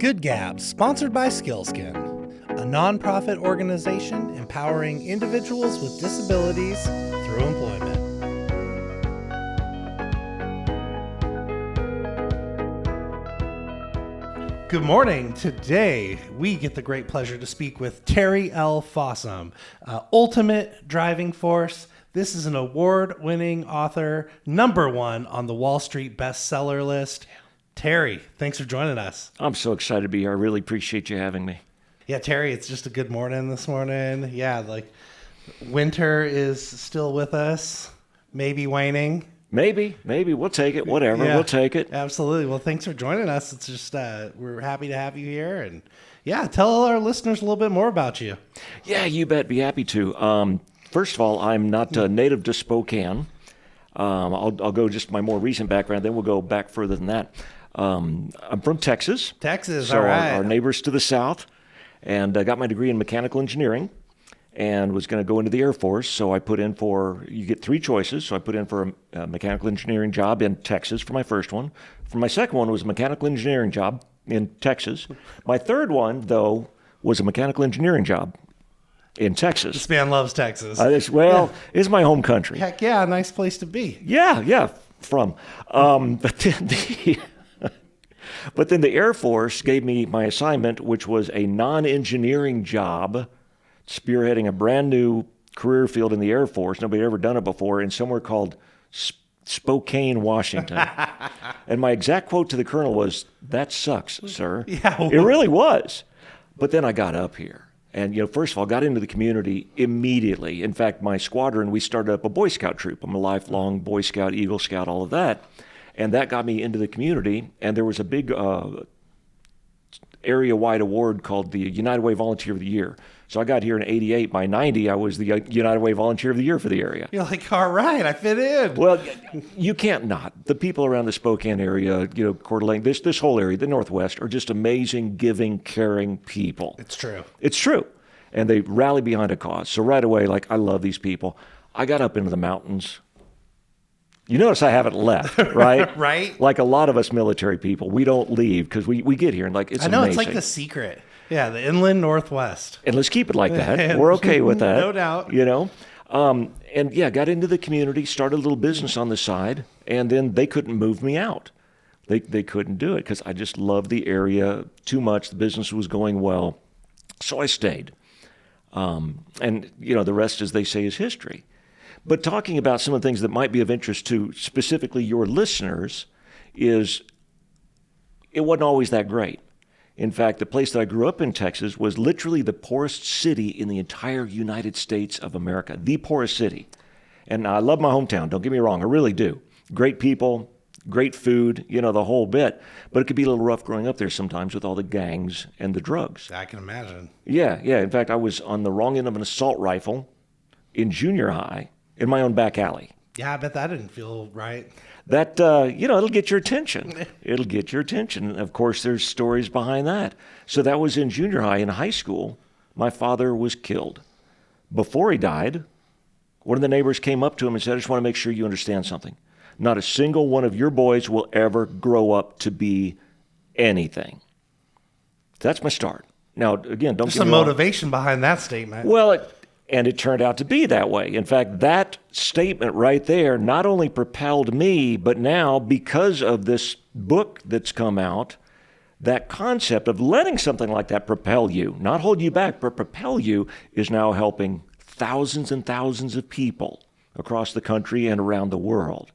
Good Gabs, sponsored by Skillskin, a nonprofit organization empowering individuals with disabilities through employment. Good morning. Today, we get the great pleasure to speak with Terry L. Fossum, ultimate driving force. This is an award-winning author, #1 on the Wall Street bestseller list. Terry, thanks for joining us. I'm so excited to be here. I really appreciate you having me. Yeah, Terry, it's just a good morning this morning. Yeah, like winter is still with us, maybe waning. Maybe. We'll take it. Whatever. Yeah, we'll take it. Absolutely. Well, thanks for joining us. It's just, we're happy to have you here. And yeah, tell our listeners a little bit more about you. Yeah, you bet. Be happy to. First of all, I'm not native to Spokane. I'll go just my more recent background, then we'll go back further than that. I'm from Texas. Texas, so all right. Our neighbors to the south. And I got my degree in mechanical engineering and was going to go into the Air Force. So I put in you get 3 choices. So I put in for a mechanical engineering job in Texas for my first one. For my second one was a mechanical engineering job in Texas. My third one, though, was a mechanical engineering job in Texas. This man loves Texas. It's my home country. Heck yeah, a nice place to be. Yeah, from. But then the Air Force gave me my assignment, which was a non-engineering job, spearheading a brand new career field in the Air Force. Nobody had ever done it before, in somewhere called Spokane, Washington. And my exact quote to the colonel was, "That sucks, sir." Yeah, it really was. But then I got up here. And, first of all, got into the community immediately. In fact, my squadron, we started up a Boy Scout troop. I'm a lifelong Boy Scout, Eagle Scout, all of that. And that got me into the community. And there was a big area-wide award called the United Way Volunteer of the Year. So I got here in '88. By '90, I was the United Way Volunteer of the Year for the area. You're like, all right, I fit in. Well, you can't not. The people around the Spokane area, Coeur d'Alene, this whole area, the Northwest, are just amazing, giving, caring people. It's true. It's true. And they rally behind a cause. So right away, I love these people. I got up into the mountains. You notice I haven't left, right? Right. Like a lot of us military people, we don't leave because we get here and it's I know, amazing. it's like the secret. Yeah, the inland Northwest. And let's keep it like that. We're okay with that. No doubt. Got into the community, started a little business on the side, and then they couldn't move me out. They couldn't do it because I just loved the area too much. The business was going well. So I stayed. The rest, as they say, is history. But talking about some of the things that might be of interest to specifically your listeners is it wasn't always that great. In fact, the place that I grew up in, Texas, was literally the poorest city in the entire United States of America, the poorest city. And I love my hometown, don't get me wrong, I really do. Great people, great food, the whole bit. But it could be a little rough growing up there sometimes with all the gangs and the drugs. I can imagine. Yeah. In fact, I was on the wrong end of an assault rifle in junior high in my own back alley. Yeah, I bet that didn't feel right. That, it'll get your attention. It'll get your attention. And of course, there's stories behind that. So that was in junior high. In high school, my father was killed. Before he died, one of the neighbors came up to him and said, "I just want to make sure you understand something. Not a single one of your boys will ever grow up to be anything." That's my start. Now, again, don't There's get some me wrong. motivation behind that statement. Well, and it turned out to be that way. In fact, that statement right there not only propelled me, but now, because of this book that's come out, that concept of letting something like that propel you, not hold you back, but propel you, is now helping thousands and thousands of people across the country and around the world.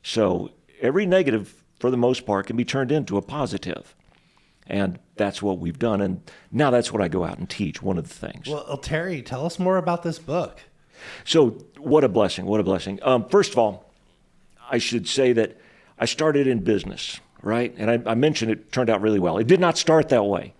So every negative, for the most part, can be turned into a positive. And that's what we've done. And now that's what I go out and teach, one of the things. Well, Terry, tell us more about this book. So what a blessing, what a blessing. First of all, I should say that I started in business, right? And I mentioned it turned out really well. It did not start that way.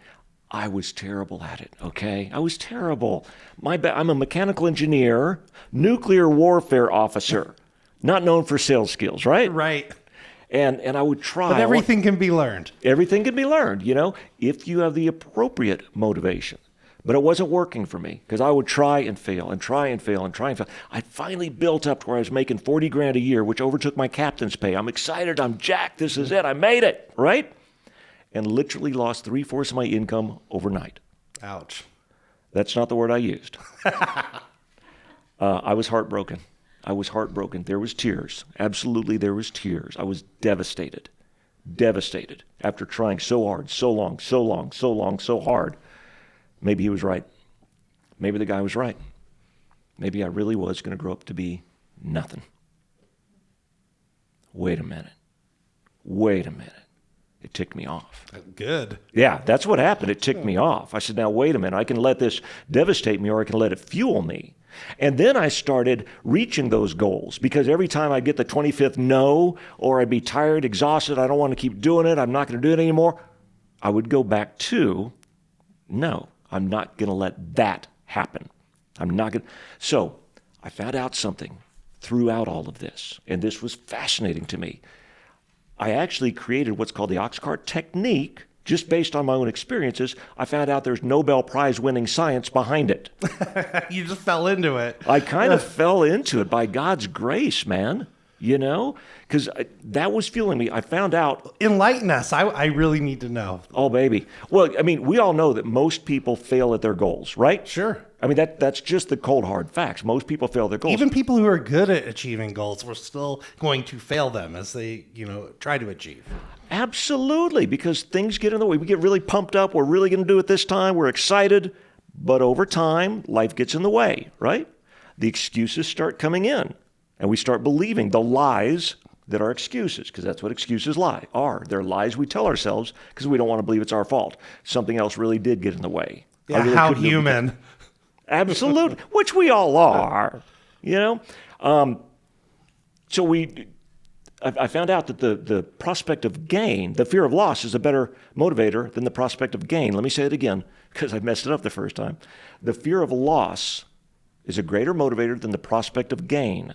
I was terrible at it, okay? I was terrible. I'm a mechanical engineer, nuclear warfare officer, not known for sales skills, right? Right. And I would try. But everything can be learned. Everything can be learned, if you have the appropriate motivation. But it wasn't working for me because I would try and fail and try and fail and try and fail. I finally built up to where I was making $40,000 a year, which overtook my captain's pay. I'm excited. I'm jacked. This is it. I made it, right? and literally lost 3/4 of my income overnight. Ouch. That's not the word I used. I was heartbroken. I was heartbroken. There was tears. Absolutely, there was tears. I was devastated. Devastated. After trying so hard, so long, so hard. Maybe he was right. Maybe the guy was right. Maybe I really was going to grow up to be nothing. Wait a minute. It ticked me off. Good. Yeah, that's what happened. It ticked me off. I said, now, wait a minute. I can let this devastate me, or I can let it fuel me. And then I started reaching those goals, because every time I'd get the 25th no, or I'd be tired, exhausted, I don't want to keep doing it, I'm not going to do it anymore, I would go back to, no, I'm not going to let that happen. I'm not going to. So I found out something throughout all of this, and this was fascinating to me. I actually created what's called the ox cart technique, just based on my own experiences. I found out there's Nobel Prize winning science behind it. You just fell into it. I kind of fell into it by God's grace, man, you know, because that was fueling me. I found out. Enlighten us. I really need to know. Oh, baby. Well, I mean, we all know that most people fail at their goals, right? Sure. I mean, that's just the cold, hard facts. Most people fail their goals. Even people who are good at achieving goals, we're still going to fail them as they, try to achieve. Absolutely, because things get in the way. We get really pumped up. We're really going to do it this time. We're excited. But over time, life gets in the way, right? The excuses start coming in, and we start believing the lies that are excuses, because that's what excuses are. They're lies we tell ourselves because we don't want to believe it's our fault. Something else really did get in the way. Yeah, really how human. Absolutely, which we all are, So I found out that the prospect of gain, the fear of loss, is a better motivator than the prospect of gain. Let me say it again, because I messed it up the first time. The fear of loss is a greater motivator than the prospect of gain,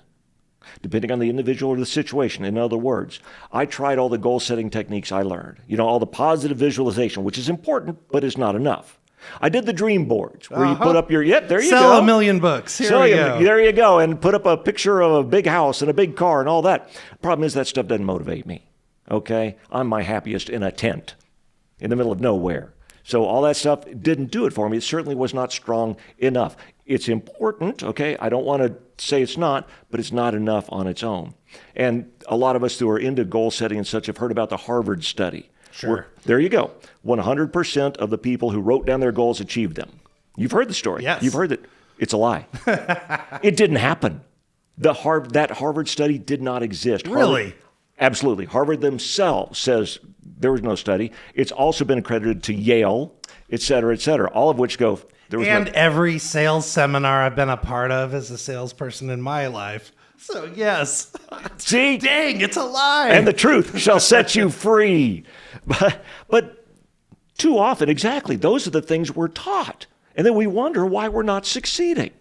depending on the individual or the situation. In other words, I tried all the goal-setting techniques I learned, all the positive visualization, which is important, but is not enough. I did the dream boards where you put up there you go. Sell 1 million books. There you go. And put up a picture of a big house and a big car and all that. Problem is that stuff doesn't motivate me. Okay? I'm my happiest in a tent in the middle of nowhere. So all that stuff didn't do it for me. It certainly was not strong enough. It's important, okay? I don't want to say it's not, but it's not enough on its own. And a lot of us who are into goal setting and such have heard about the Harvard study. Sure. There you go. 100% of the people who wrote down their goals achieved them. You've heard the story. Yes. You've heard it. It's a lie. It didn't happen. That Harvard study did not exist. Really? Absolutely. Harvard themselves says there was no study. It's also been accredited to Yale, et cetera, all of which go. Every sales seminar I've been a part of as a salesperson in my life. So, yes. See? Dang, it's a lie. And the truth shall set you free. But too often, exactly, those are the things we're taught. And then we wonder why we're not succeeding.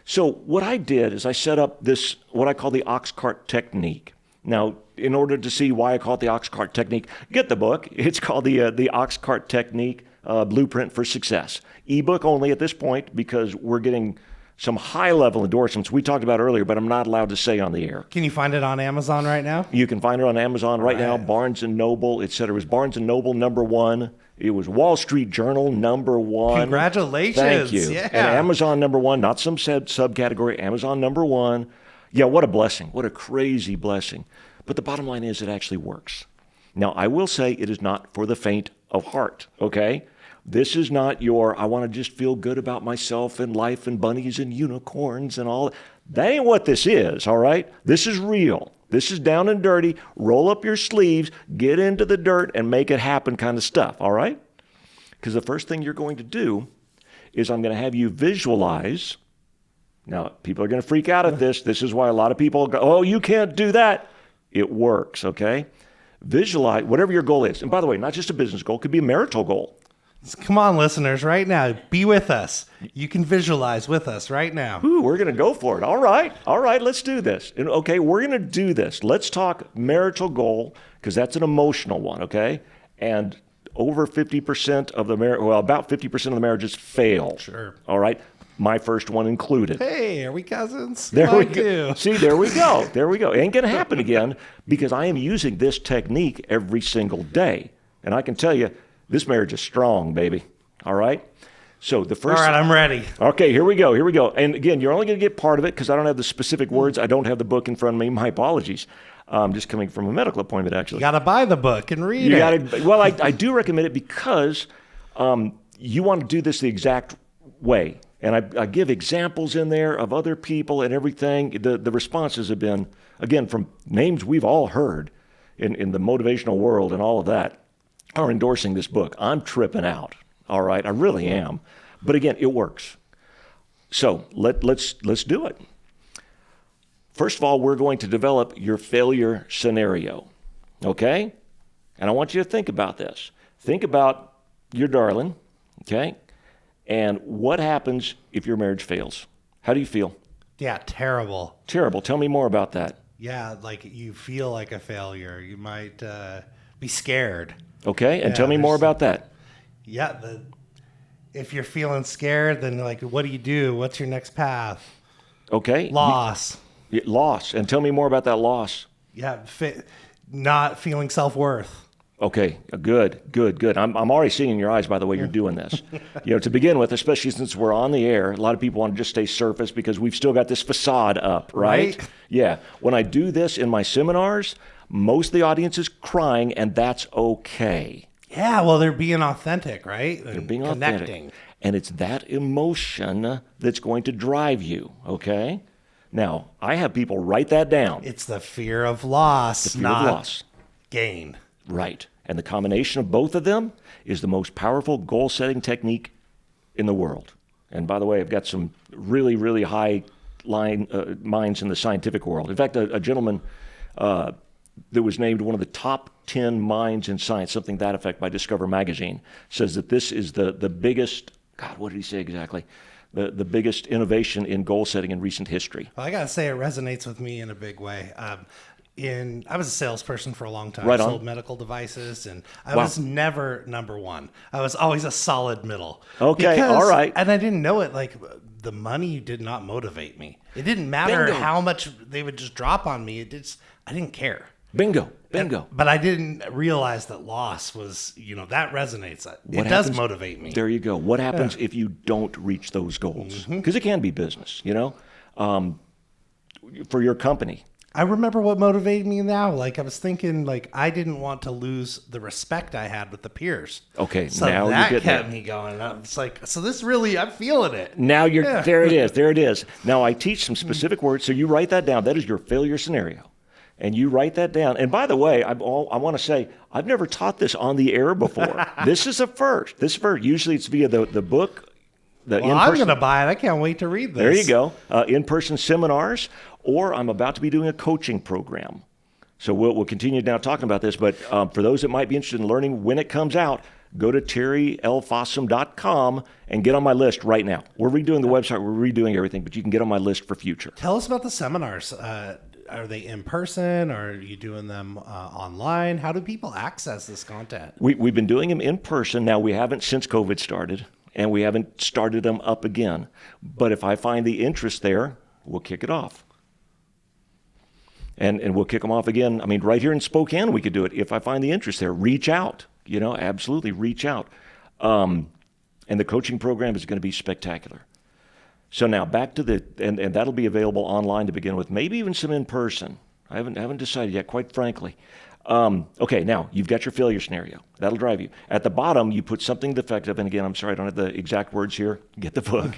So what I did is I set up this, what I call the ox cart technique. Now, in order to see why I call it the ox cart technique, get the book. It's called the Ox Cart Technique Blueprint for Success. Ebook only at this point, because we're getting some high-level endorsements we talked about earlier, but I'm not allowed to say on the air. Can you find it on Amazon right now? You can find it on Amazon right now, Barnes & Noble, et cetera. It was Barnes & Noble #1. It was Wall Street Journal #1. Congratulations. Thank you. Yeah. And Amazon #1, not some subcategory, Amazon #1. Yeah, what a blessing. What a crazy blessing. But the bottom line is it actually works. Now, I will say it is not for the faint of heart, okay? This is not your, I want to just feel good about myself and life and bunnies and unicorns and all. That ain't what this is, all right? This is real. This is down and dirty. Roll up your sleeves, get into the dirt, and make it happen kind of stuff, all right? Because the first thing you're going to do is I'm going to have you visualize. Now, people are going to freak out at this. This is why a lot of people go, oh, you can't do that. It works, okay? Visualize whatever your goal is. And by the way, not just a business goal. It could be a marital goal. Come on, listeners, right now. Be with us. You can visualize with us right now. Ooh, we're going to go for it. All right, let's do this. And, okay, we're going to do this. Let's talk marital goal, because that's an emotional one, okay? And over 50% of the about 50% of the marriages fail. Sure. All right? My first one included. Hey, are we cousins? There we go. See, there we go. It ain't going to happen again, because I am using this technique every single day. And I can tell you, this marriage is strong, baby. All right? So the first... All right, I'm ready. Okay, here we go. And again, you're only going to get part of it because I don't have the specific words. I don't have the book in front of me. My apologies. Just coming from a medical appointment, actually. You got to buy the book and read it. Well, I do recommend it because you want to do this the exact way. And I give examples in there of other people and everything. The responses have been, again, from names we've all heard in the motivational world and all of that, are endorsing this book. I'm tripping out. All right, I really am. But again, it works. So let's do it. First of all, we're going to develop your failure scenario, okay? And I want you to think about this. Think about your darling, okay? And what happens if your marriage fails? How do you feel? Yeah, terrible. Terrible. Tell me more about that. Yeah, like you feel like a failure. You might be scared. Okay, and tell me more about that. Yeah, if you're feeling scared, then like, what do you do? What's your next path? Okay. Loss. Loss. And tell me more about that loss. Yeah, not feeling self-worth. Okay, good. I'm already seeing in your eyes by the way you're doing this. To begin with, especially since we're on the air, a lot of people want to just stay surface because we've still got this facade up, right? Yeah. When I do this in my seminars, most of the audience is crying, and that's okay. Yeah, well, they're being authentic, right? They're being connecting. authentic. And it's that emotion that's going to drive you, okay? Now, I have people write that down. It's the fear of loss, not gain. Right. And the combination of both of them is the most powerful goal-setting technique in the world. And by the way, I've got some really, really high minds in the scientific world. In fact, a gentleman that was named one of the top 10 minds in science, something to that effect, by Discover magazine, says that this is the biggest, God, what did he say exactly? The biggest innovation in goal setting in recent history. Well, I got to say it resonates with me in a big way. I was a salesperson for a long time. Right on. Sold medical devices, and I was never number one. I was always a solid middle. Okay, all right. And I didn't know it. Like, the money did not motivate me. It didn't matter how much they would just drop on me. I didn't care. Bingo. But I didn't realize that loss was, that resonates. It does motivate me. There you go. What happens if you don't reach those goals? Because it can be business, for your company. I remember what motivated me now. Like, I was thinking, like, I didn't want to lose the respect I had with the peers. Okay, so now that you're getting kept me going. It's like, so this really, I'm feeling it. Now there it is. Now I teach some specific words, so you write that down. That is your failure scenario. And you write that down. And by the way, I want to say, I've never taught this on the air before. This is a first. Usually it's via the book. I'm going to buy it. I can't wait to read this. There you go. In-person seminars, or I'm about to be doing a coaching program. So we'll continue now talking about this. But for those that might be interested in learning when it comes out, go to terrylfossum.com and get on my list right now. We're redoing the website. We're redoing everything, but you can get on my list for future. Tell us about the seminars. Are they in person, or are you doing them online? How do people access this content? We've been doing them in person. Now, we haven't since COVID started, and we haven't started them up again. But if I find the interest there, we'll kick it off. And we'll kick them off again. I mean, right here in Spokane, we could do it. If I find the interest there, reach out. Absolutely reach out. And the coaching program is going to be spectacular. So now back to and that'll be available online to begin with, maybe even some in person. I haven't decided yet, quite frankly. Okay, now you've got your failure scenario. That'll drive you. At the bottom, you put something defective, and again, I'm sorry, I don't have the exact words here. Get the book.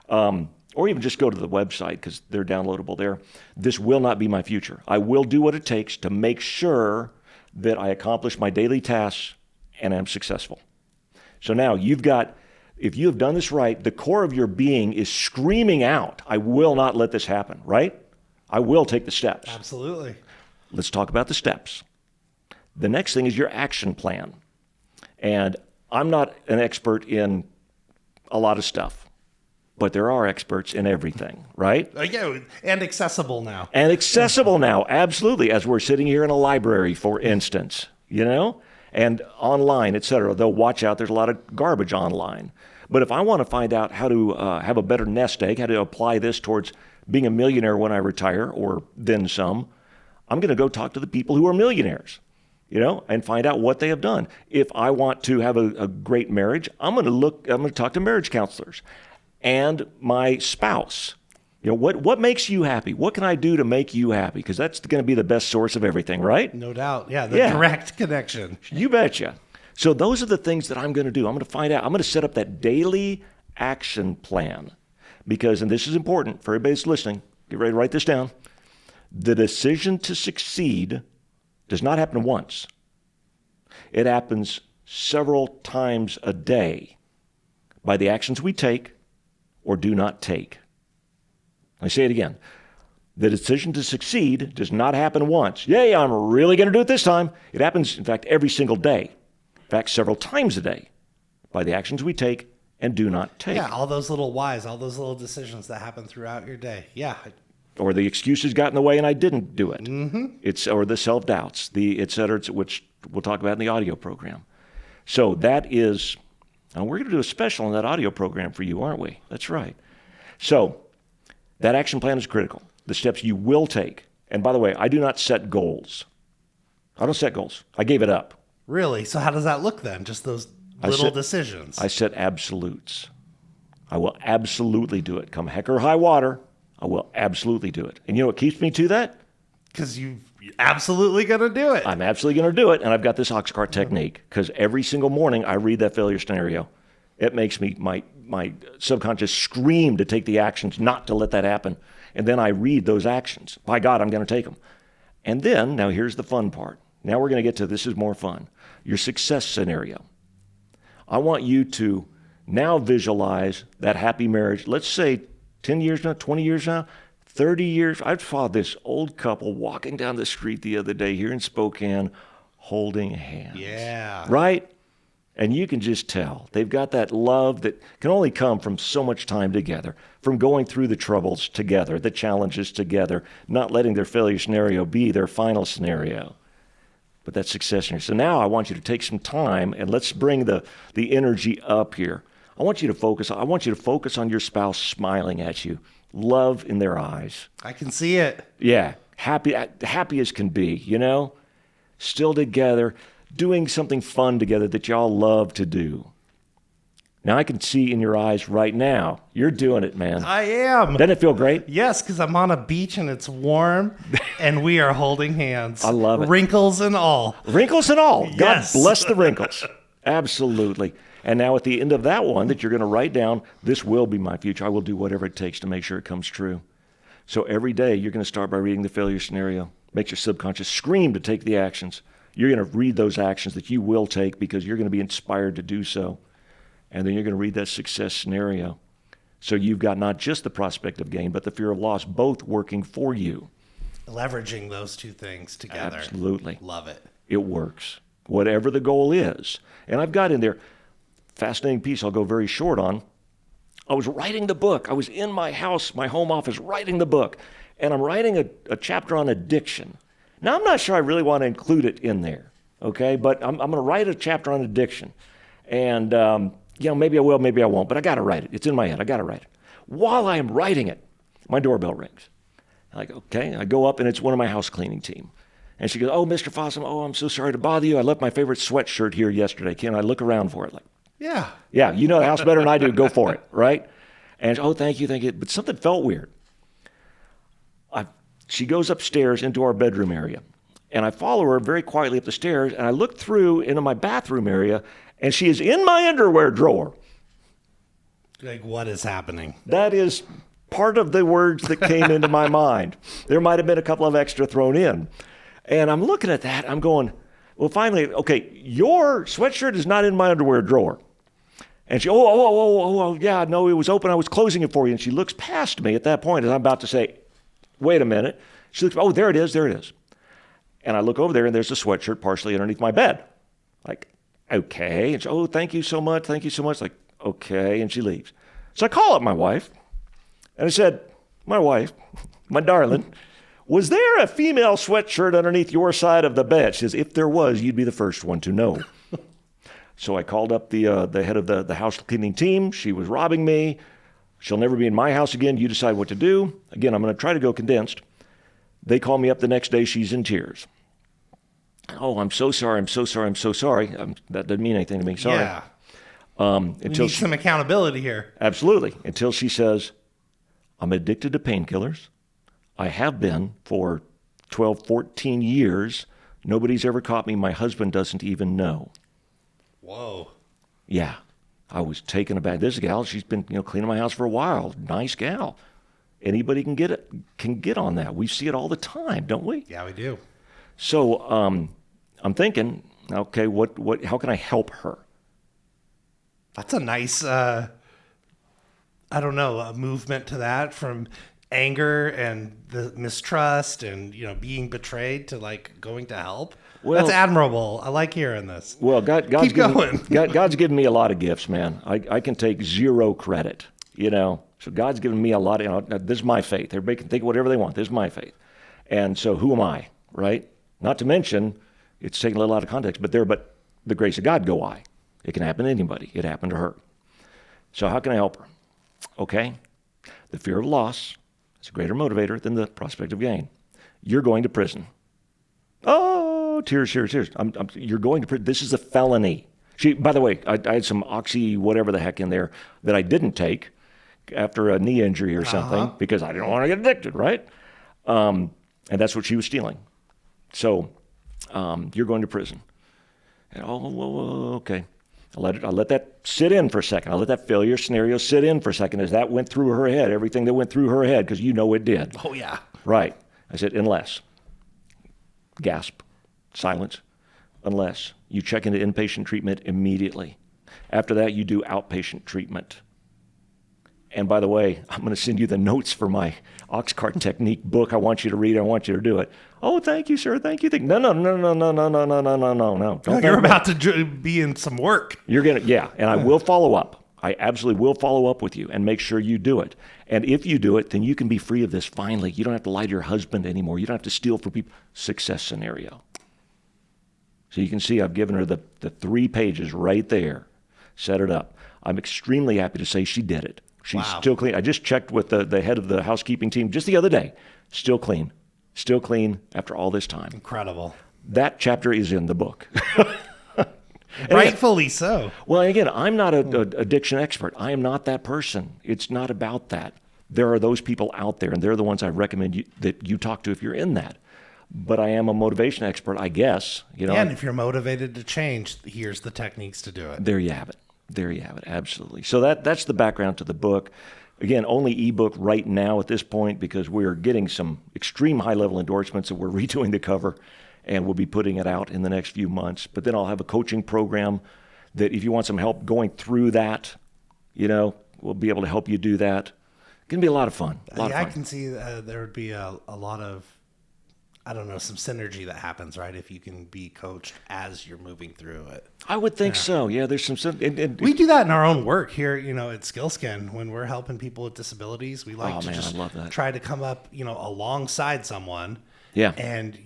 Or even just go to the website because they're downloadable there. This will not be my future. I will do what it takes to make sure that I accomplish my daily tasks and I'm successful. So now if you have done this right, the core of your being is screaming out, I will not let this happen, right? I will take the steps. Absolutely. Let's talk about the steps. The next thing is your action plan. And I'm not an expert in a lot of stuff, but there are experts in everything, right? Yeah, and accessible now. Absolutely, as we're sitting here in a library, for instance, and online, et cetera. Though watch out, there's a lot of garbage online. But if I want to find out how to have a better nest egg, how to apply this towards being a millionaire when I retire, or then some, I'm going to go talk to the people who are millionaires. and find out what they have done. If I want to have a great marriage, I'm going to talk to marriage counselors and my spouse. What makes you happy? What can I do to make you happy? Because that's going to be the best source of everything, right? No doubt. Yeah, direct connection. You betcha. So those are the things that I'm going to do. I'm going to find out. I'm going to set up that daily action plan because, and this is important for everybody that's listening, get ready to write this down. The decision to succeed does not happen once. It happens several times a day by the actions we take or do not take. I say it again. The decision to succeed does not happen once. Yay, I'm really going to do it this time. It happens, in fact, every single day. In fact, several times a day by the actions we take and do not take. Yeah, all those little whys, all those little decisions that happen throughout your day. Yeah. Or the excuses got in the way and I didn't do it. Mm-hmm. Or the self-doubts, the et cetera, which we'll talk about in the audio program. So that is, and we're going to do a special on that audio program for you, aren't we? That's right. So that action plan is critical. The steps you will take. And by the way, I do not set goals. I don't set goals. I gave it up. Really? So how does that look then? Just those little decisions? I set absolutes. I will absolutely do it. Come heck or high water, I will absolutely do it. And you know what keeps me to that? Because you're absolutely going to do it. I'm absolutely going to do it. And I've got this ox cart technique because every single morning I read that failure scenario. It makes me, my subconscious scream to take the actions, not to let that happen. And then I read those actions. By God, I'm going to take them. And then, now here's the fun part. Now we're going to get to, this is more fun, your success scenario. I want you to now visualize that happy marriage. Let's say 10 years now, 20 years now, 30 years. I saw this old couple walking down the street the other day here in Spokane holding hands. Yeah. Right? And you can just tell they've got that love that can only come from so much time together, from going through the troubles together, the challenges together, not letting their failure scenario be their final scenario. But that success scenario. So now I want you to take some time and let's bring the energy up here. I want you to focus on your spouse smiling at you, love in their eyes. I can see it. Yeah, happy as can be, still together, doing something fun together that y'all love to do. Now I can see in your eyes right now, you're doing it, man. I am. Doesn't it feel great? Yes, because I'm on a beach and it's warm and we are holding hands. I love it. Wrinkles and all. Wrinkles and all. Yes. God bless the wrinkles. Absolutely. And now at the end of that one that you're going to write down, this will be my future. I will do whatever it takes to make sure it comes true. So every day you're going to start by reading the failure scenario. Make your subconscious scream to take the actions. You're going to read those actions that you will take because you're going to be inspired to do so. And then you're going to read that success scenario. So you've got not just the prospect of gain, but the fear of loss, both working for you. Leveraging those two things together. Absolutely. Love it. It works. Whatever the goal is. And I've got in there, fascinating piece I'll go very short on. I was writing the book. I was in my house, my home office, writing the book. And I'm writing a chapter on addiction. Now, I'm not sure I really want to include it in there, okay? But I'm going to write a chapter on addiction. And, maybe I will, maybe I won't, but I got to write it. It's in my head. I got to write it. While I am writing it, my doorbell rings. I'm like, okay. I go up, and it's one of my house cleaning team. And she goes, oh, Mr. Fossum, I'm so sorry to bother you. I left my favorite sweatshirt here yesterday. Can I look around for it? Like, yeah. Yeah, you know the house better than I do. Go for it, right? And, thank you. But something felt weird. She goes upstairs into our bedroom area, and I follow her very quietly up the stairs, and I look through into my bathroom area, and she is in my underwear drawer. Like, what is happening? That is part of the words that came into my mind. There might have been a couple of extra thrown in. And I'm looking at that, I'm going, well, finally, okay, your sweatshirt is not in my underwear drawer. And she, yeah, no, it was open. I was closing it for you. And she looks past me at that point, as I'm about to say, wait a minute. She looks, there it is. And I look over there, and there's a sweatshirt partially underneath my bed. Like, okay. And she, thank you so much. Like, okay. And she leaves. So I call up my wife, and I said, my wife, my darling, was there a female sweatshirt underneath your side of the bed? She says, if there was, you'd be the first one to know. So I called up the head of the house cleaning team. She was robbing me. She'll never be in my house again. You decide what to do. Again, I'm going to try to go condensed. They call me up the next day. She's in tears. Oh, I'm so sorry. I'm so sorry. I'm so sorry. That doesn't mean anything to me. Sorry. Yeah. We need some accountability here. Absolutely. Until she says, I'm addicted to painkillers. I have been for 12, 14 years. Nobody's ever caught me. My husband doesn't even know. Whoa. Yeah. I was taken aback. This gal, she's been cleaning my house for a while. Nice gal. Anybody can get on that. We see it all the time, don't we? Yeah, we do. So I'm thinking, okay, how can I help her? That's a nice, a movement to that, from anger and the mistrust and, being betrayed to like going to help. Well, that's admirable. I like hearing this. Well, God's Keep going. God's given me a lot of gifts, man. I can take zero credit, So God's given me a lot of, this is my faith. Everybody can think whatever they want. This is my faith. And so who am I, right? Not to mention, it's taken a little out of context, but the grace of God go I. It can happen to anybody. It happened to her. So how can I help her? Okay. The fear of loss is a greater motivator than the prospect of gain. You're going to prison. Oh, tears. You're going to prison. This is a felony. By the way, I had some oxy whatever the heck in there that I didn't take after a knee injury or something because I didn't want to get addicted, right? And that's what she was stealing. So you're going to prison. And, okay. I let that sit in for a second. I let that failure scenario sit in for a second as that went through her head, everything that went through her head, because it did. Oh, yeah. Right. I said, unless. Gasp. Silence. Unless you check into inpatient treatment immediately. After that, you do outpatient treatment. And by the way, I'm going to send you the notes for my ox cart technique book. I want you to read it. I want you to do it. Oh, thank you, sir. Thank you. No. You're about to be in some work. You're going to, yeah. And I will follow up. I absolutely will follow up with you and make sure you do it. And if you do it, then you can be free of this finally. You don't have to lie to your husband anymore. You don't have to steal from people. Success scenario. So you can see I've given her the 3 pages right there. Set it up. I'm extremely happy to say she did it. She's still clean. I just checked with the head of the housekeeping team just the other day. Still clean. Still clean after all this time. Incredible. That chapter is in the book. Rightfully so. Well, again, I'm not an addiction expert. I am not that person. It's not about that. There are those people out there, and they're the ones I recommend that you talk to if you're in that. But I am a motivation expert, I guess. And if you're motivated to change, here's the techniques to do it. There you have it. There you have it. Absolutely. So that's the background to the book. Again, only ebook right now at this point because we're getting some extreme high-level endorsements that we're redoing the cover, and we'll be putting it out in the next few months. But then I'll have a coaching program that if you want some help going through that, we'll be able to help you do that. It's going to be a lot of fun. I can see there would be a lot of, some synergy that happens, right? If you can be coached as you're moving through it. I would think so. Yeah, there's some. We do that in our own work here, at SkillSkin when we're helping people with disabilities. We like to just try to come up, alongside someone. Yeah. And,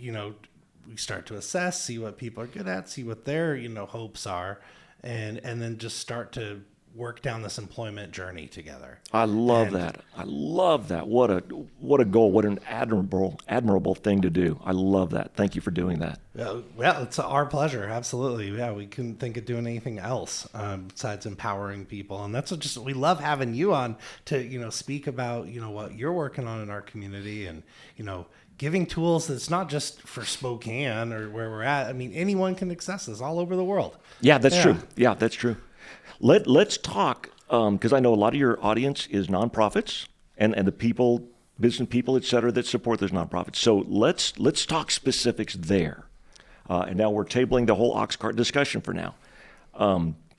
we start to assess, see what people are good at, see what their, hopes are, and then just start to work down this employment journey together. I love that. I love that. What a goal. What an admirable thing to do. I love that. Thank you for doing that. Well, it's our pleasure. Absolutely. Yeah, we couldn't think of doing anything else besides empowering people. And that's we love having you on to, speak about, what you're working on in our community and, giving tools that's not just for Spokane or where we're at. I mean, anyone can access this all over the world. Yeah, that's true. Yeah, that's true. Let's talk, because I know a lot of your audience is nonprofits and the people, business people, et cetera, that support those nonprofits. So let's talk specifics there. And now we're tabling the whole ox cart discussion for now.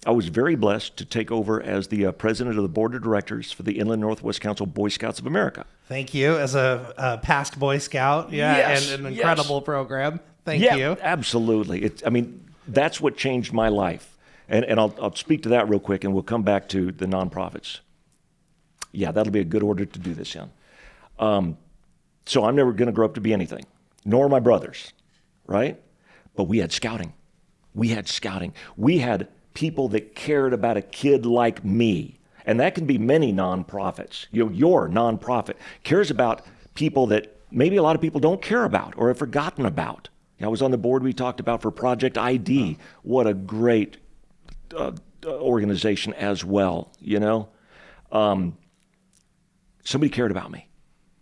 I was very blessed to take over as the president of the board of directors for the Inland Northwest Council Boy Scouts of America. Thank you. As a past Boy Scout, and an incredible program. Thank you. Absolutely. That's what changed my life. And I'll speak to that real quick, and we'll come back to the nonprofits. Yeah, that'll be a good order to do this in. So I'm never going to grow up to be anything, nor my brothers, right? But we had scouting. We had people that cared about a kid like me. And that can be many nonprofits. Your nonprofit cares about people that maybe a lot of people don't care about or have forgotten about. I was on the board we talked about for Project ID. What a great organization as well, Somebody cared about me.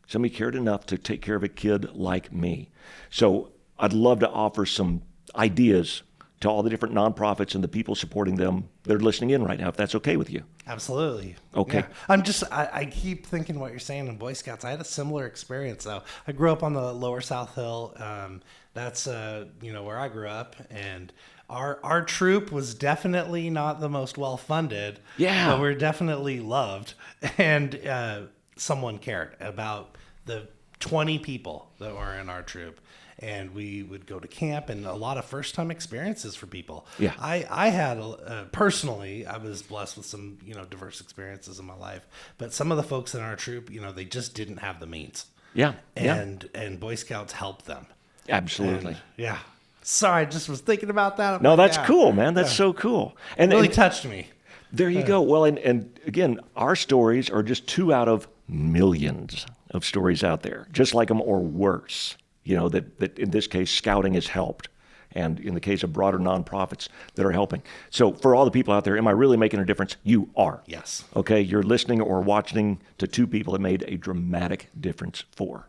Somebody cared enough to take care of a kid like me. So I'd love to offer some ideas to all the different nonprofits and the people supporting them that are listening in right now, if that's okay with you. Absolutely. Okay. Yeah. I keep thinking what you're saying in Boy Scouts. I had a similar experience, though. I grew up on the lower South Hill. That's where I grew up, and our troop was definitely not the most well-funded. Yeah. But we're definitely loved, and someone cared about the 20 people that were in our troop. And we would go to camp, and a lot of first-time experiences for people. Yeah. I had, personally, I was blessed with some, diverse experiences in my life. But some of the folks in our troop, they just didn't have the means. Yeah. And Boy Scouts helped them. Absolutely. And, yeah. Sorry, I just was thinking about that. No, that's cool, man. That's so cool. And it really touched me. There you go. Well, and again, our stories are just 2 out of millions of stories out there, just like them or worse. That in this case, scouting has helped. And in the case of broader nonprofits that are helping. So for all the people out there, am I really making a difference? You are. Yes. Okay, you're listening or watching to 2 people that made a dramatic difference for.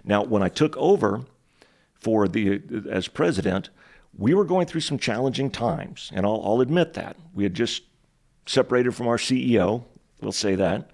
Now, when I took over as president, we were going through some challenging times. And I'll admit that. We had just separated from our CEO, we'll say that.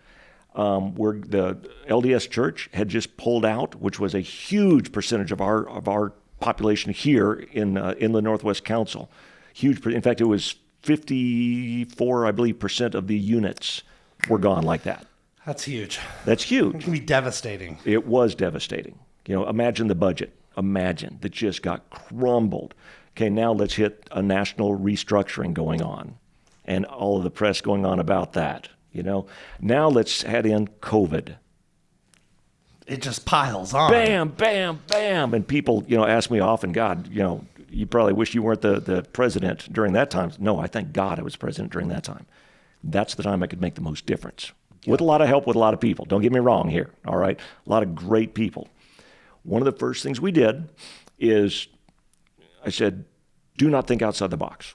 Where the LDS Church had just pulled out, which was a huge percentage of our population here in Inland Northwest Council. Huge. In fact, it was 54, I believe, % of the units were gone like that. That's huge. That's huge. It can be devastating. It was devastating. Imagine the budget. Imagine that just got crumbled. Okay, now let's hit a national restructuring going on, and all of the press going on about that. Now let's add in COVID. It just piles on. Bam, bam, bam. And people, ask me often, God, you probably wish you weren't the president during that time. No, I thank God I was president during that time. That's the time I could make the most difference. Yep. With a lot of help with a lot of people. Don't get me wrong here, all right? A lot of great people. One of the first things we did is I said, do not think outside the box.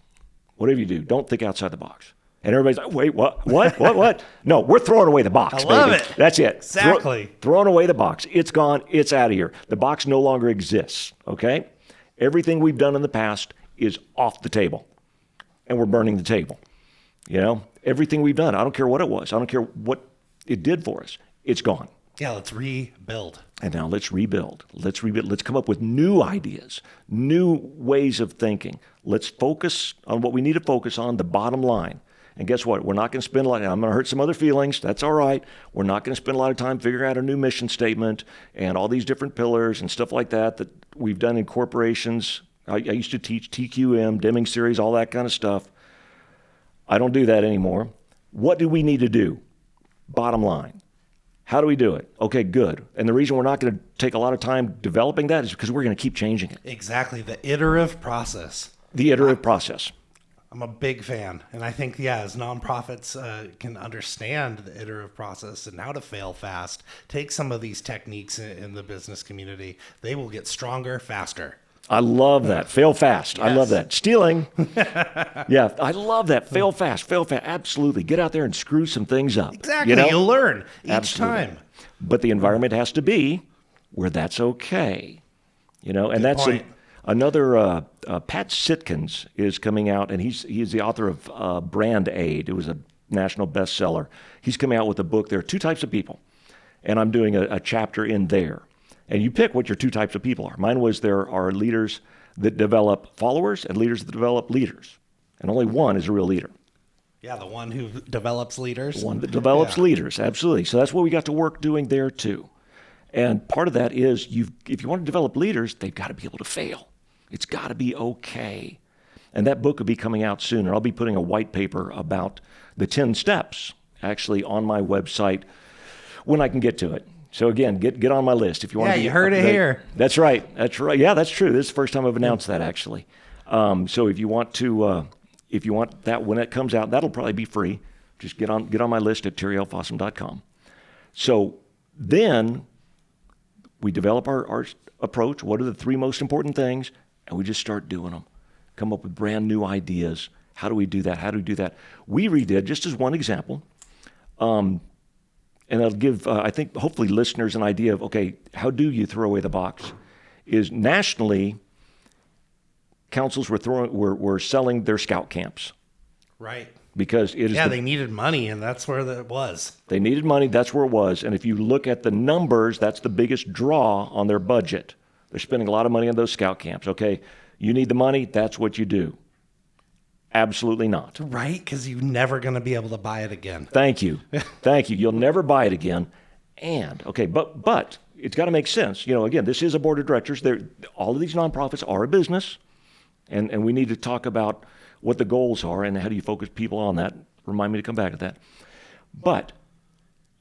Whatever you do, don't think outside the box. And everybody's like, wait, what? No, we're throwing away the box, I love baby. it. That's it. Exactly. Throwing away the box. It's gone. It's out of here. The box no longer exists, okay? Everything we've done in the past is off the table, and we're burning the table. Everything we've done, I don't care what it was. I don't care what it did for us. It's gone. Yeah, let's rebuild. And now let's rebuild. Let's come up with new ideas, new ways of thinking. Let's focus on what we need to focus on, the bottom line. And guess what? We're not going to spend a lot. I'm going to hurt some other feelings. That's all right. We're not going to spend a lot of time figuring out a new mission statement and all these different pillars and stuff like that we've done in corporations. I used to teach TQM, Deming series, all that kind of stuff. I don't do that anymore. What do we need to do? Bottom line. How do we do it? Okay, good. And the reason we're not going to take a lot of time developing that is because we're going to keep changing it. Exactly. The iterative process. The iterative process. I'm a big fan. And I think, as nonprofits can understand the iterative process and how to fail fast, take some of these techniques in the business community, they will get stronger faster. I love that. Fail fast. Yes. I love that. Stealing. Yeah, I love that. Fail fast. Fail fast. Absolutely. Get out there and screw some things up. Exactly. You'll learn each time. But the environment has to be where that's okay. And Good that's point. Another, Pat Sitkins is coming out, and he's the author of Brand Aid. It was a national bestseller. He's coming out with a book. There are 2 types of people, and I'm doing a chapter in there. And you pick what your 2 types of people are. Mine was there are leaders that develop followers and leaders that develop leaders. And only one is a real leader. Yeah, the one who develops leaders. The one that develops leaders, absolutely. So that's what we got to work doing there too. And part of that is if you want to develop leaders, they've got to be able to fail. It's got to be okay. And that book will be coming out soon. And I'll be putting a white paper about the 10 steps actually on my website when I can get to it. So again, get on my list if you want to. Yeah, you heard it here. That's right. Yeah, that's true. This is the first time I've announced that actually. So if you want that when it comes out, that'll probably be free. Just get on my list at terrylfossum.com. So then we develop our approach. What are the 3 most important things? And we just start doing them. Come up with brand new ideas. How do we do that? How do we do that? We redid, just as one example, and I'll give, I think, hopefully listeners an idea of, okay, how do you throw away the box? Is nationally, councils were selling their scout camps. Right. Because it is they needed money, and that's where it was. They needed money, that's where it was. And if you look at the numbers, that's the biggest draw on their budget. They're spending a lot of money on those scout camps. Okay, you need the money, that's what you do. Absolutely not. Right, because you're never going to be able to buy it again. Thank you. Thank you. You'll never buy it again. And, okay, but it's got to make sense. You know, again, this is a board of directors. All of these nonprofits are a business, and we need to talk about what the goals are and how do you focus people on that. Remind me to come back to that. But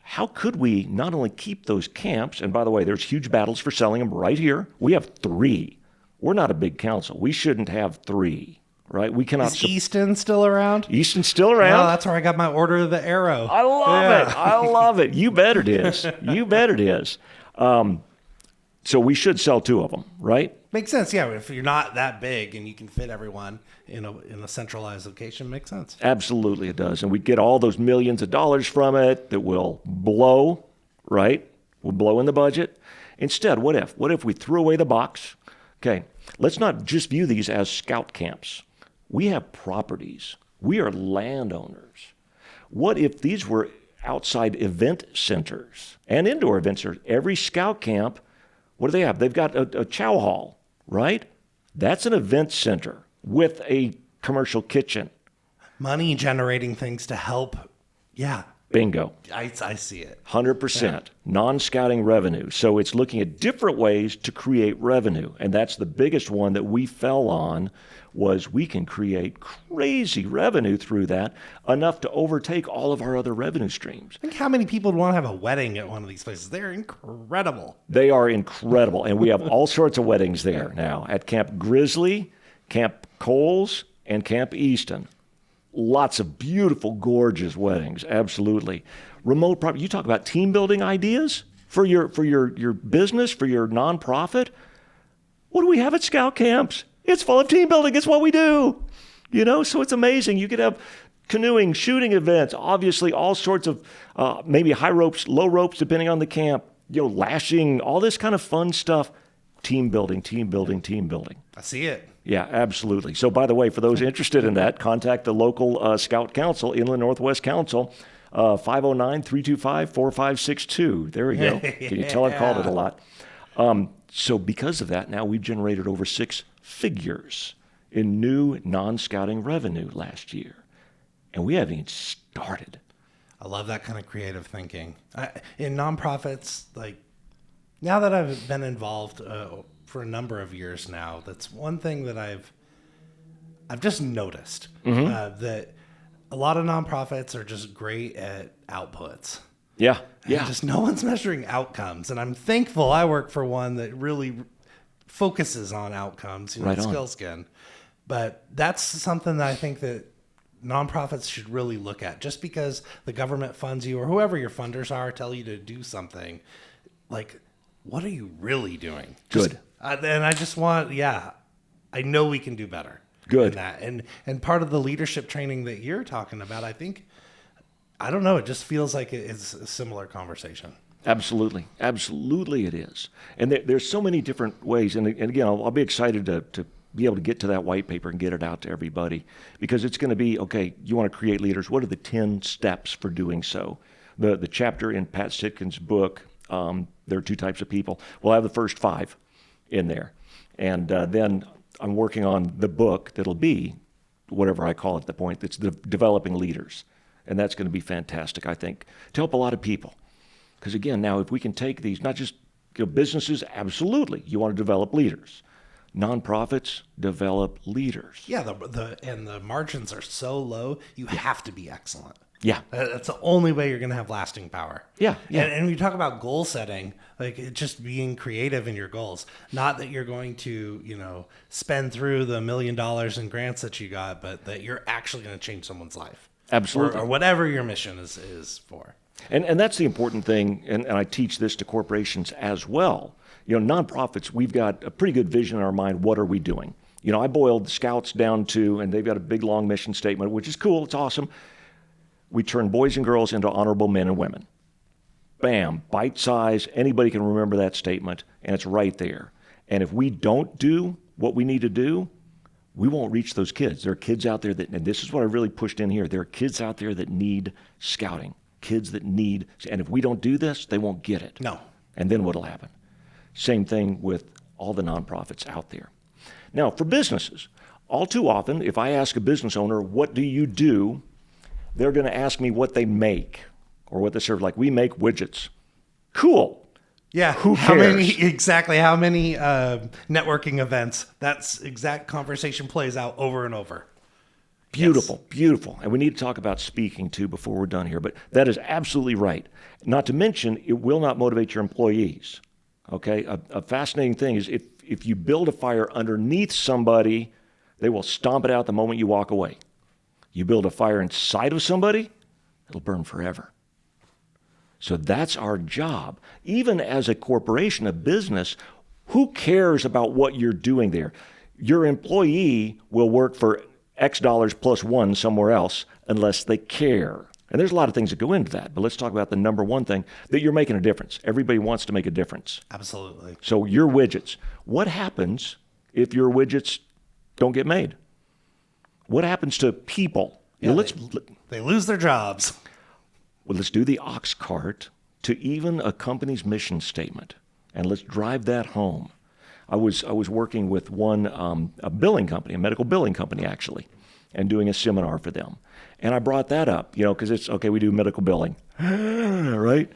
how could we not only keep those camps, and by the way, there's huge battles for selling them right here. We have 3. We're not a big council. We shouldn't have 3. Right? We cannot. Is Easton still around? Easton's still around. Oh, that's where I got my Order of the Arrow. I love it. I love it. You bet it is. You bet it is. So we should sell 2 of them, right? Makes sense. Yeah, if you're not that big and you can fit everyone in a centralized location, makes sense. Absolutely, it does. And we get all those millions of dollars from it that will blow, right? Will blow in the budget. Instead, what if? What if we threw away the box? Okay, let's not just view these as scout camps. We have properties. We are landowners. What if these were outside event centers and indoor event centers? Every scout camp, what do they have? They've got a chow hall, right? That's an event center with a commercial kitchen. Money generating things to help. Yeah. Bingo. I see it. 100%. Yeah. Non-scouting revenue. So it's looking at different ways to create revenue. And that's the biggest one that we fell on, was we can create crazy revenue through that, enough to overtake all of our other revenue streams. Think how many people would want to have a wedding at one of these places. They're incredible. They are incredible. And we have all sorts of weddings there now at Camp Grizzly, Camp Coles, and Camp Easton. Lots of beautiful, gorgeous weddings. Absolutely. Remote property. You talk about team building ideas for your business, for your nonprofit. What do we have at scout camps? It's full of team building. It's what we do. You know, so it's amazing. You could have canoeing, shooting events, obviously all sorts of maybe high ropes, low ropes, depending on the camp, you know, lashing, all this kind of fun stuff. Team building, team building, team building. I see it. Yeah, absolutely. So, by the way, for those interested in that, contact the local Scout Council, Inland Northwest Council, 509-325-4562. There we go. Can you tell I've called it a lot? So because of that, now we've generated over 6 figures in new non-scouting revenue last year. And we haven't even started. I love that kind of creative thinking. In nonprofits, like, now that I've been involved for a number of years now, that's one thing that I've just noticed, that a lot of nonprofits are just great at outputs. Yeah. And just no one's measuring outcomes. And I'm thankful I work for one that really focuses on outcomes, you know, Right on. Skillskin. But that's something that I think that nonprofits should really look at. Just because the government funds you or whoever your funders are tell you to do something, like, what are you really doing? Good. And I just want, I know we can do better. Good. In that. And part of the leadership training that you're talking about, I think, I don't know, it just feels like it's a similar conversation. Absolutely. Absolutely it is. And there's so many different ways. And again, I'll be excited to be able to get to that white paper and get it out to everybody, because it's going to be, okay, you want to create leaders. What are the 10 steps for doing so? The chapter in Pat Sitkin's book, there are 2 types of people. We'll have the first 5 in there. And then I'm working on the book that'll be, whatever I call it, the point, that's developing leaders. And that's going to be fantastic, I think, to help a lot of people. Because again, now if we can take these, not just businesses, absolutely, you want to develop leaders. Nonprofits develop leaders. Yeah, the margins are so low, you have to be excellent. Yeah. That's the only way you're going to have lasting power. Yeah. And when you talk about goal setting, like, it's just being creative in your goals. Not that you're going to, spend through the $1 million in grants that you got, but that you're actually going to change someone's life. Absolutely. Or whatever your mission is for. And that's the important thing, and I teach this to corporations as well. Nonprofits, we've got a pretty good vision in our mind. What are we doing? I boiled the Scouts down to, and they've got a big, long mission statement, which is cool. It's awesome. We turn boys and girls into honorable men and women. Bam, bite size. Anybody can remember that statement, and it's right there. And if we don't do what we need to do, we won't reach those kids. There are kids out there that, and this is what I really pushed in here, there are kids out there that need scouting, kids that need, and if we don't do this, they won't get it. No. And then what'll happen? Same thing with all the nonprofits out there. Now, for businesses, all too often, if I ask a business owner, what do you do? They're going to ask me what they make or what they serve. Like, we make widgets. Cool. Yeah. Who cares? How many networking events? That's exact conversation plays out over and over. Beautiful, Yes. beautiful. And we need to talk about speaking too before we're done here, but that is absolutely right. Not to mention, it will not motivate your employees. Okay? A fascinating thing is if you build a fire underneath somebody, they will stomp it out the moment you walk away. You build a fire inside of somebody, it'll burn forever. So that's our job. Even as a corporation, a business, who cares about what you're doing there? Your employee will work for X dollars plus one somewhere else unless they care. And there's a lot of things that go into that, but let's talk about the number one thing, that you're making a difference. Everybody wants to make a difference. Absolutely. So your widgets. What happens if your widgets don't get made? What happens to people? Yeah, they lose their jobs. Well, let's do the ox cart to even a company's mission statement, and let's drive that home. I was working with one a billing company, a medical billing company actually, and doing a seminar for them. And I brought that up, because it's okay. We do medical billing, right?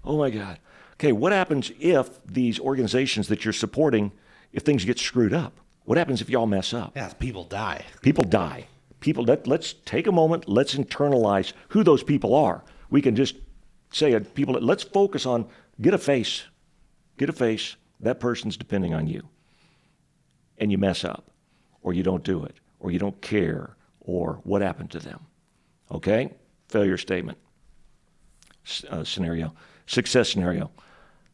Oh my God. Okay, what happens if these organizations that you're supporting, if things get screwed up? What happens if y'all mess up? Yeah, people die. People die. Let's take a moment. Let's internalize who those people are. We can just say, let's focus on get a face. Get a face. That person's depending on you. And you mess up, or you don't do it, or you don't care, or what happened to them. Okay? Failure statement. Scenario. Success scenario.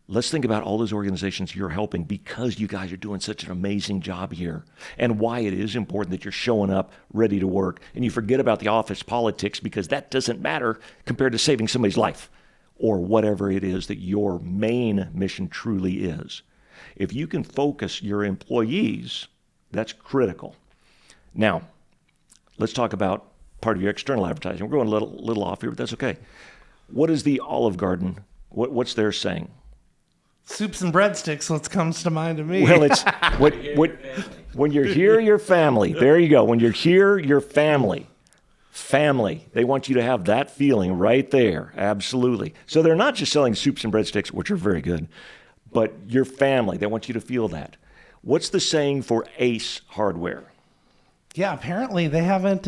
Let's think about all those organizations you're helping because you guys are doing such an amazing job here, and why it is important that you're showing up ready to work, and you forget about the office politics because that doesn't matter compared to saving somebody's life or whatever it is that your main mission truly is. If you can focus your employees, that's critical. Now, let's talk about part of your external advertising. We're going a little off here, but that's okay. What is the Olive Garden? What's their saying? Soups and breadsticks, what comes to mind to me. Well, it's when you're here, your family. There you go. When you're here, your family. Family. They want you to have that feeling right there. Absolutely. So they're not just selling soups and breadsticks, which are very good, but your family. They want you to feel that. What's the saying for Ace Hardware? Yeah, apparently they haven't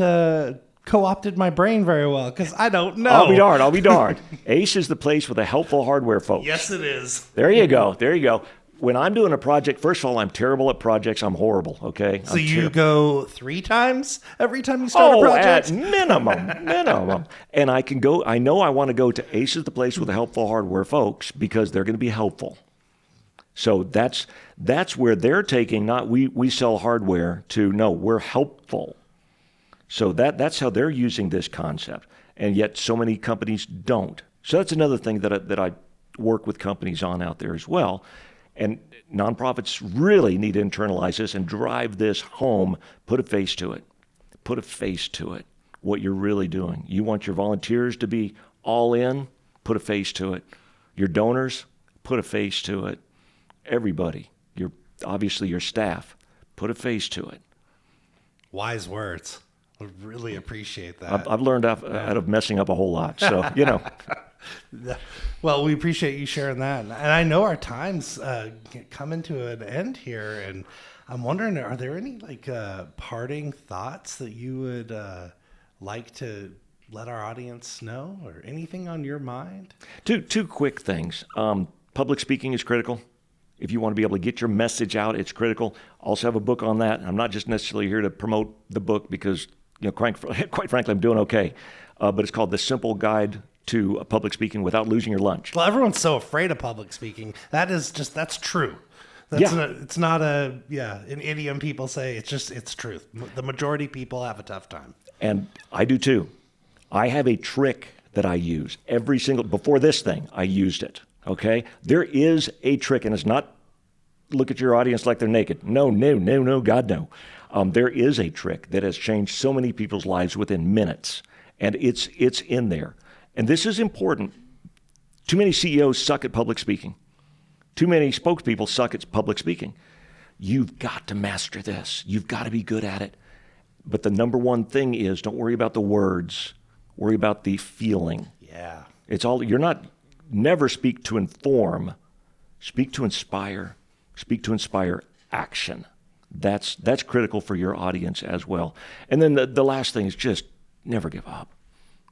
co-opted my brain very well because I don't know. I'll be darned. Ace is the place for the helpful hardware folks. Yes, it is. There you go. When I'm doing a project, first of all, I'm terrible at projects. I'm horrible, okay? So you go 3 times every time you start a project? At minimum. And I know I want to go to Ace is the place with the helpful hardware folks because they're going to be helpful. So that's where they're taking, not we sell hardware, to no, we're helpful. So that's how they're using this concept, and yet so many companies don't. So that's another thing that I work with companies on out there as well. And nonprofits really need to internalize this and drive this home. Put a face to it. Put a face to it. What you're really doing. You want your volunteers to be all in? Put a face to it. Your donors? Put a face to it. Everybody. Obviously your staff. Put a face to it. Wise words. I really appreciate that. I've learned out of messing up a whole lot. So, Well, we appreciate you sharing that. And I know our time's coming to an end here. And I'm wondering, are there any parting thoughts that you would like to let our audience know, or anything on your mind? Two quick things. Public speaking is critical. If you want to be able to get your message out, it's critical. Also have a book on that. I'm not just necessarily here to promote the book because, quite frankly, I'm doing okay. But it's called The Simple Guide to public speaking without losing your lunch. Well, everyone's so afraid of public speaking. That's true. It's not an idiom people say. It's truth. The majority of people have a tough time. And I do too. I have a trick that I use before this thing, I used it. Okay. There is a trick, and it's not look at your audience like they're naked. No, God, no. There is a trick that has changed so many people's lives within minutes, and it's in there. And this is important. Too many CEOs suck at public speaking. Too many spokespeople suck at public speaking. You've got to master this. You've got to be good at it. But the number one thing is don't worry about the words. Worry about the feeling. Yeah. Never speak to inform. Speak to inspire. Speak to inspire action. That's critical for your audience as well. And then the last thing is just never give up.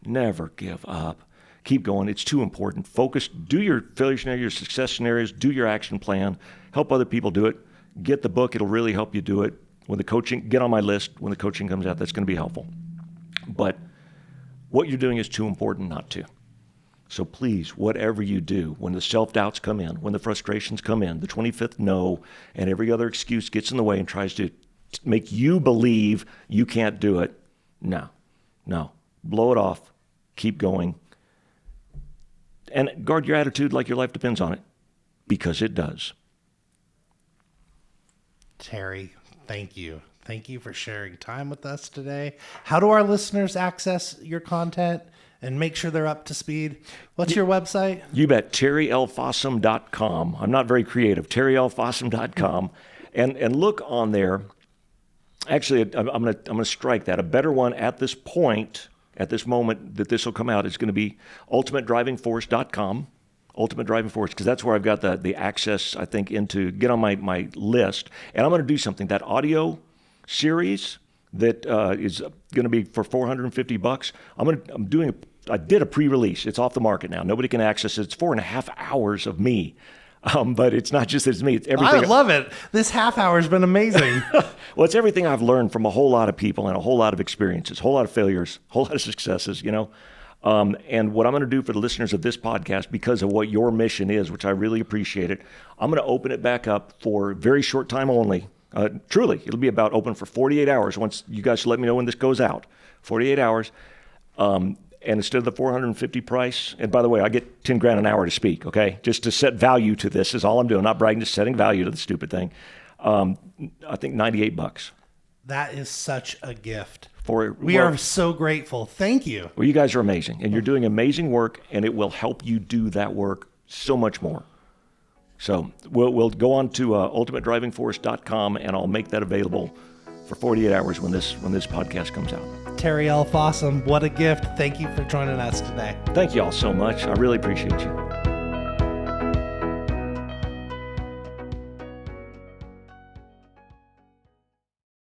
Never give up. Keep going. It's too important. Focus. Do your failure scenario, your success scenarios. Do your action plan. Help other people do it. Get the book. It'll really help you do it. Get on my list. When the coaching comes out, that's going to be helpful. But what you're doing is too important not to. So please, whatever you do, when the self-doubts come in, when the frustrations come in, the 25th no, and every other excuse gets in the way and tries to make you believe you can't do it, no. Blow it off. Keep going. And guard your attitude like your life depends on it, because it does. Terry, thank you. Thank you for sharing time with us today. How do our listeners access your content and make sure they're up to speed? What's your website? You bet. TerryLFossum.com. I'm not very creative. TerryLFossum.com. And look on there. Actually, I'm going to strike that. A better one at this point, at this moment that this will come out, is going to be UltimateDrivingForce.com. Ultimate Driving Force, because that's where I've got the access, I think, into get on my list. And I'm going to do something. That audio series that is going to be for $450. I did a pre-release. It's off the market now. Nobody can access it. It's 4.5 hours of me. But it's not just that it's me. It's everything. I love it. This half hour has been amazing. Well, it's everything I've learned from a whole lot of people and a whole lot of experiences, a whole lot of failures, a whole lot of successes, And what I'm going to do for the listeners of this podcast, because of what your mission is, which I really appreciate it, I'm going to open it back up for a very short time only. Truly, it'll be about open for 48 hours once you guys let me know when this goes out. 48 hours. And instead of the $450 price, and by the way, I get $10,000 an hour to speak, okay? Just to set value to this is all I'm doing. Not bragging, just setting value to the stupid thing. I think $98. That is such a gift. We are so grateful. Thank you. Well, you guys are amazing, and you're doing amazing work, and it will help you do that work so much more. So we'll go on to ultimatedrivingforce.com, and I'll make that available for 48 hours when this podcast comes out. Terry L. Fossum, what a gift. Thank you for joining us today. Thank you all so much. I really appreciate you.